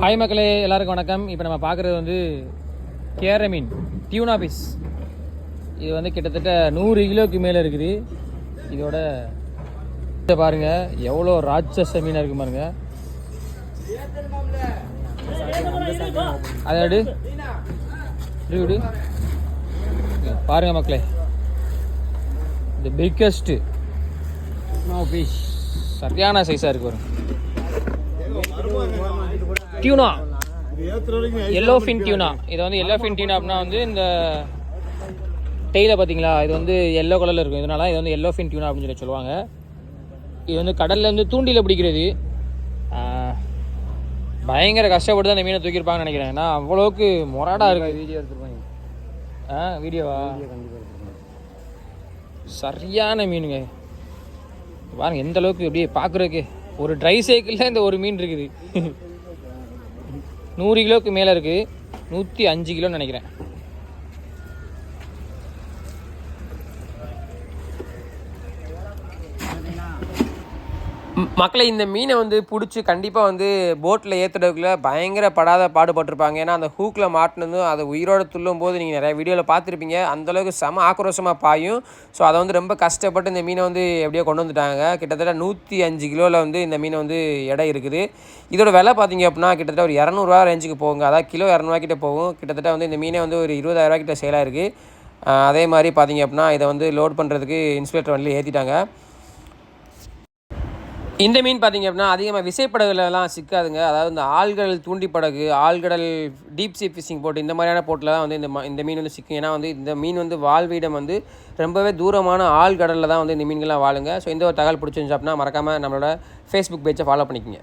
Hi மக்களே, எல்லாருக்கும் வணக்கம். இப்போ நம்ம பார்க்குறது வந்து கேர மீன், டியூனா பீஸ். இது வந்து கிட்டத்தட்ட 100 கிலோவுக்கு மேலே இருக்குது. இதோட பாருங்கள் எவ்வளோ ராட்சச மீனாக இருக்குது பாருங்க. அதோடு விடு பாருங்கள் மக்களே, இந்த பிக்கஸ்ட்டு ஃபிஷ் சரியான சைஸாக இருக்குது பாருங்க. Tuna, yellow fin tuna. இது வந்து எல்லோ ஃபின் டியூனா அப்படின்னா வந்து இந்த டெய்லை பார்த்தீங்களா, இது வந்து எல்லோ கலரில் இருக்கும். இதனால இது வந்து எல்லோ ஃபின் டியூனா அப்படின்னு சொல்லி சொல்லுவாங்க. இது வந்து கடலில் வந்து தூண்டியில் பிடிக்கிறது. பயங்கர கஷ்டப்பட்டு தான் அந்த மீனை தூக்கியிருப்பாங்கன்னு நினைக்கிறேன். ஏன்னா அவ்வளோக்கு மொராடாக இருக்குது. வீடியோ எடுத்துருப்பாங்க. வீடியோவா? சரியான மீனுங்க பாருங்க. எந்த அளவுக்கு அப்படியே பார்க்குறதுக்கு ஒரு ட்ரை சைக்கிளில் இந்த ஒரு மீன் இருக்குது. 100 கிலோவுக்கு மேலே இருக்குது. 105 கிலோன்னு நினைக்கிறேன். மக்களை, இந்த மீனை வந்து பிடிச்சி கண்டிப்பாக வந்து போட்டில் ஏற்றுறதுக்குள்ள பயங்கர பாடுபட்டிருப்பாங்க. ஏன்னா அந்த ஹூக்கில் மாட்டினதும் அதை உயிரோடு துள்ளும் போது நீங்கள் நிறைய வீடியோவில் பார்த்துருப்பீங்க. அந்தளவுக்கு செம ஆக்ரோஷமாக பாயும். ஸோ அதை வந்து ரொம்ப கஷ்டப்பட்டு இந்த மீனை வந்து எப்படியோ கொண்டு வந்துட்டாங்க. கிட்டத்தட்ட 105 கிலோவில் வந்து இந்த மீனை வந்து எடை இருக்குது. இதோட விலை பார்த்தீங்க அப்படின்னா கிட்டத்தட்ட ஒரு 200 ரூபா ரேஞ்சுக்கு போகுங்க. அதாவது கிலோ 200 கிட்டே போகும். கிட்டத்தட்ட வந்து இந்த மீனை வந்து ஒரு 20,000 கிட்ட சேலாக இருக்குது. அதே மாதிரி பார்த்தீங்க அப்படின்னா இதை வந்து லோட் பண்ணுறதுக்கு இன்ஸ்பெக்டர் வண்டியில் ஏற்றிட்டாங்க. இந்த மீன் பார்த்திங்க அப்படின்னா அதிகமாக விசைப்படகுலலாம் சிக்காதுங்க. அதாவது இந்த ஆழ்கடல் தூண்டிப்படகு, ஆழ்கடல் டீப் சீ ஃபிஷிங் போட்டு இந்த மாதிரியான போட்டில் தான் வந்து இந்த மீன் வந்து சிக்கும். ஏன்னா வந்து இந்த மீன் வந்து வாழ்விடம் வந்து ரொம்பவே தூரமான ஆழ்கடலில் தான் வந்து இந்த மீன்கள்லாம் வாழுங்க. ஸோ இந்த ஒரு தகவல் பிடிச்சிருந்துச்சு அப்படின்னா மறக்காமல் நம்மளோட ஃபேஸ்புக் பேஜை ஃபாலோ பண்ணிக்கோங்க.